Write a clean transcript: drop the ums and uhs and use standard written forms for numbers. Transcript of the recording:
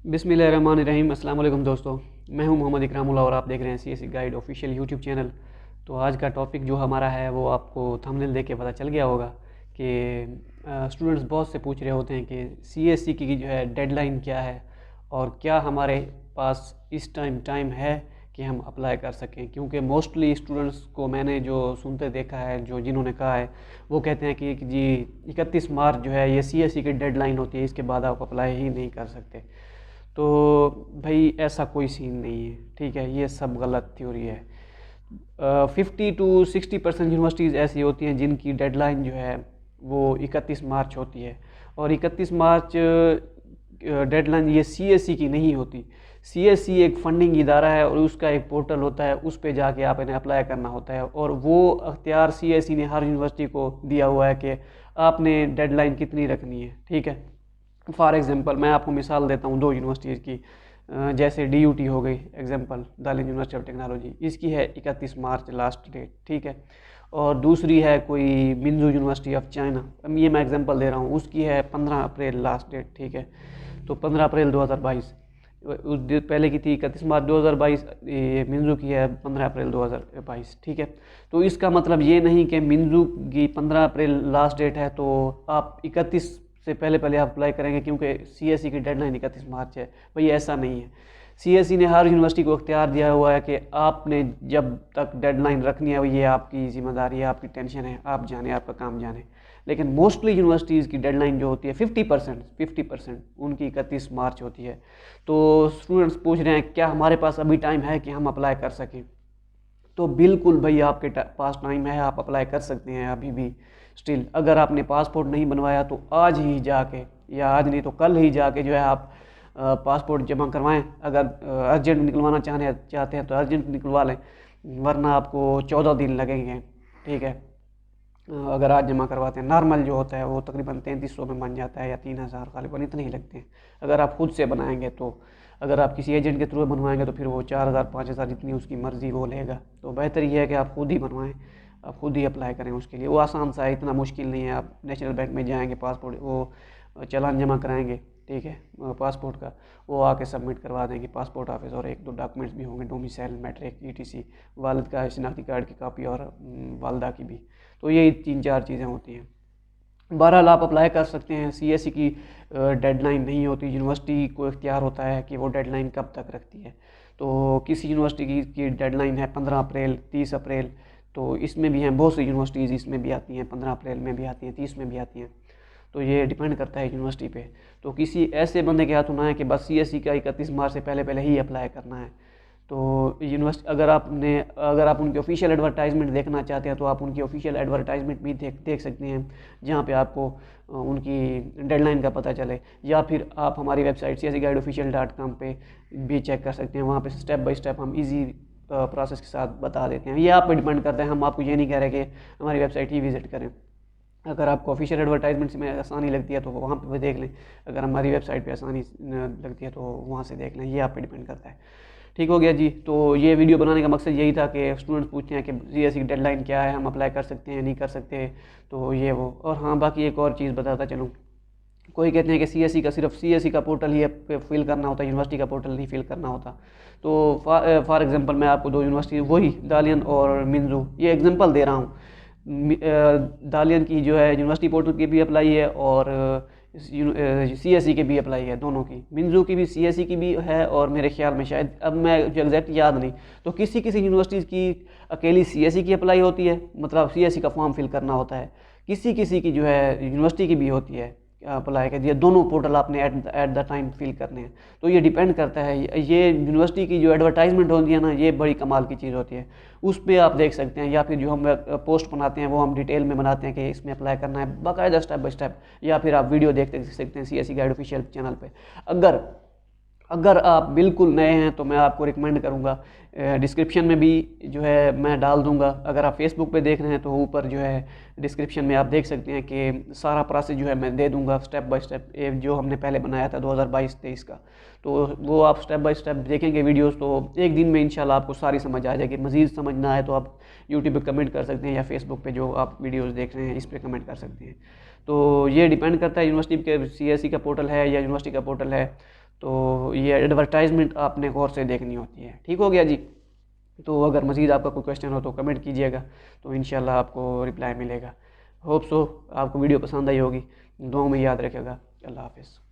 बिस्मिल्लाहिर्रहमानिर्रहीम। अस्सलाम वालेकुम दोस्तों, मैं हूं मोहम्मद इकरामुल्लाह और आप देख रहे हैं CSC guide official YouTube channel. तो आज का टॉपिक जो हमारा है वो आपको थंबनेल देख के पता चल गया होगा कि स्टूडेंट्स बहुत से पूछ रहे होते हैं कि सीएससी की जो है डेडलाइन क्या है और क्या हमारे पास इस टाइम है कि हम अप्लाई कर सकें। क्योंकि मोस्टली स्टूडेंट्स को मैंने जो सुनते देखा है, जो जिन्होंने कहा है, वो कहते हैं कि जी 31 मार्च जो है ये सीएससी की डेडलाइन होती है, इसके बाद आप अप्लाई ही नहीं कर सकते। तो भाई ऐसा कोई सीन नहीं है, ठीक है, ये सब गलत थ्योरी है। 50 to 60% यूनिवर्सिटीज़ ऐसी होती हैं जिनकी डेडलाइन जो है वो 31 मार्च होती है। और 31 मार्च डेडलाइन ये सीएससी की नहीं होती। सीएससी एक फंडिंग इदारा है और उसका एक पोर्टल होता है, उस पे जाके आप इन्हें अप्लाई करना होता है और वो अख्तियार सीएससी ने हर यूनिवर्सिटी को दिया हुआ है कि आपने डेडलाइन कितनी रखनी है, ठीक है। फॉर एग्जांपल मैं आपको मिसाल देता हूँ दो यूनिवर्सिटीज़ की। जैसे डीयूटी हो गई example, Darjeeling university of technology, इसकी है 31 मार्च लास्ट डेट, ठीक है। और दूसरी है कोई मिन्जू यूनिवर्सिटी ऑफ चाइना, ये मैं एग्जांपल दे रहा हूँ, उसकी है 15 अप्रैल लास्ट डेट, ठीक है। तो 15 अप्रैल 2022 पहले की थी 31 मार्च 2022, ये मिन्जू की है 15 अप्रैल 2022, ठीक है। तो इसका मतलब ये नहीं कि मिन्जू की 15 अप्रैल लास्ट डेट है तो आप 31 से पहले पहले आप अप्लाई करेंगे क्योंकि सीएससी की डेडलाइन 31 मार्च है। भाई ऐसा नहीं है। सीएससी ने हर यूनिवर्सिटी को इख्तियार दिया हुआ है कि आपने जब तक डेडलाइन रखनी है ये आपकी जिम्मेदारी है, आपकी टेंशन है, आप जाने, आपका काम जाने। लेकिन मोस्टली यूनिवर्सिटीज़ की डेडलाइन जो होती है 50% उनकी 31 मार्च होती है। तो स्टूडेंट्स पूछ रहे हैं क्या हमारे पास अभी टाइम है कि हम अप्लाई कर सकें। तो बिल्कुल भाई आपके पास टाइम है, आप अप्लाई कर सकते हैं अभी भी। स्टिल अगर आपने पासपोर्ट नहीं बनवाया तो आज ही जाके, या आज नहीं तो कल ही जाके जो है आप पासपोर्ट जमा करवाएं। अगर अर्जेंट निकलवाना चाहते हैं तो अर्जेंट निकलवा लें, वरना आपको 14 दिन लगेंगे, ठीक है। अगर आज जमा करवाते हैं, नॉर्मल जो होता है वो तकरीबन 3300 में बन जाता है या 3000 गालिबन इतने ही लगते हैं अगर आप खुद से बनाएंगे तो। अगर आप किसी एजेंट के थ्रू बनवाएंगे तो फिर वो 4000 5000 जितनी उसकी मर्ज़ी वो लेगा। तो बेहतर ये है कि आप खुद ही बनवाएं, आप खुद ही अप्लाई करें उसके लिए। वो आसान सा है, इतना मुश्किल नहीं है। आप नेशनल बैंक में जाएंगे, पासपोर्ट वो चालान जमा कराएंगे, ठीक है, पासपोर्ट का, वो आके सबमिट करवा देंगे पासपोर्ट ऑफिस। और एक दो डॉक्यूमेंट्स भी होंगे, डोमिसाइल, मैट्रिक, ईटीसी, वालिद का शनाख्ती कार्ड की कापी और वालदा की भी। तो यही 3 4 चीज़ें होती हैं। बहरहाल आप अप्लाई कर सकते हैं। सीएससी की डेडलाइन नहीं होती, यूनिवर्सिटी को इख्तियार होता है कि वो डेडलाइन कब तक रखती है। तो किसी यूनिवर्सिटी की डेडलाइन है 15 अप्रैल, 30 अप्रैल, तो इसमें भी हैं बहुत सी यूनिवर्सिटीज़, इसमें भी आती हैं, 15 अप्रैल में भी आती हैं, 30 में भी आती हैं। तो ये डिपेंड करता है यूनिवर्सिटी पे। तो किसी ऐसे बंदे के हाथों ना है कि बस सीएससी का 31 मार्च से पहले पहले ही अप्लाई करना है। तो यूनिवर्सिटी अगर आप उनकी ऑफिशियल एडवर्टाइजमेंट देखना चाहते हैं तो आप उनकी ऑफिशियल एडवर्टाइजमेंट भी देख सकते हैं, जहाँ पे आपको उनकी डेडलाइन का पता चले। या फिर आप हमारी वेबसाइट cscguideofficial.com पे भी चेक कर सकते हैं, वहाँ पे स्टेप बाय स्टेप हम इजी प्रोसेस के साथ बता देते हैं। ये आप पे डिपेंड करता है, हम आपको ये नहीं कह रहे कि हमारी वेबसाइट ही विज़िट करें। अगर आपको ऑफिशियल एडवर्टाइजमेंट में आसानी लगती है तो वहाँ पे देख लें, अगर हमारी वेबसाइट पे आसानी लगती है तो वहाँ से देख लें। ये आप पे डिपेंड करता है। ठीक हो गया जी। तो ये वीडियो बनाने का मकसद यही था कि स्टूडेंट्स पूछते हैं कि सीएससी की डेडलाइन क्या है, हम अप्लाई कर सकते हैं नहीं कर सकते, तो ये वो। और हाँ, बाकी एक और चीज़ बताता चलूँ, कोई कहते हैं कि सीएससी का सिर्फ सीएससी का पोर्टल ही फिल करना होता है, यूनिवर्सिटी का पोर्टल नहीं फिल करना होता। तो फॉर एग्जांपल मैं आपको दो यूनिवर्सिटी, वही दालियन और मिन्जू, ये एग्जांपल दे रहा हूँ। दालियन की जो है यूनिवर्सिटी पोर्टल की भी अप्लाई है और सीएससी के भी अप्लाई है, दोनों की। मिन्जू की भी, सीएससी की भी है, और मेरे ख्याल में शायद, अब मैं जो एग्जैक्ट याद नहीं, तो किसी किसी यूनिवर्सिटीज़ की अकेली सीएससी की अप्लाई होती है, मतलब सीएससी का फॉर्म फिल करना होता है। किसी किसी की जो है यूनिवर्सिटी की भी होती है अप्लाई कर दिया, दोनों पोर्टल आपने एट द टाइम फिल करने हैं। तो ये डिपेंड करता है। ये यूनिवर्सिटी की जो एडवर्टाइजमेंट होती है ना, ये बड़ी कमाल की चीज़ होती है, उस पर आप देख सकते हैं। या फिर जो हम पोस्ट बनाते हैं वो हम डिटेल में बनाते हैं कि इसमें अप्लाई करना है बाकायदा स्टेप बाय स्टेप। या फिर आप वीडियो देखते सकते हैं सीएससी गाइड ऑफिशियल चैनल पे। अगर अगर आप बिल्कुल नए हैं तो मैं आपको रिकमेंड करूंगा, डिस्क्रिप्शन में भी जो है मैं डाल दूंगा। अगर आप फेसबुक पे देख रहे हैं तो ऊपर जो है डिस्क्रिप्शन में आप देख सकते हैं कि सारा प्रोसेस जो है मैं दे दूंगा स्टेप बाय स्टेप, जो हमने पहले बनाया था 2022-23 का। तो वो आप स्टेप बाय स्टेप देखेंगे वीडियोस तो एक दिन में इंशाल्लाह आपको सारी समझ आ जाएगी। मज़ीद समझ ना आए तो आप यूट्यूब पे कमेंट कर सकते हैं, या फेसबुक पे जो आप वीडियोस देख रहे हैं इस पर कमेंट कर सकते हैं। तो ये डिपेंड करता है यूनिवर्सिटी के, सीएससी का पोर्टल है या यूनिवर्सिटी का पोर्टल है। तो ये एडवर्टाइजमेंट आपने गौर से देखनी होती है। ठीक हो गया जी। तो अगर मज़ीद आपका कोई क्वेश्चन हो तो कमेंट कीजिएगा, तो इंशाल्लाह आपको रिप्लाई मिलेगा। होप सो आपको वीडियो पसंद आई होगी, दुआओं में याद रखेगा। अल्लाह हाफ़िज़।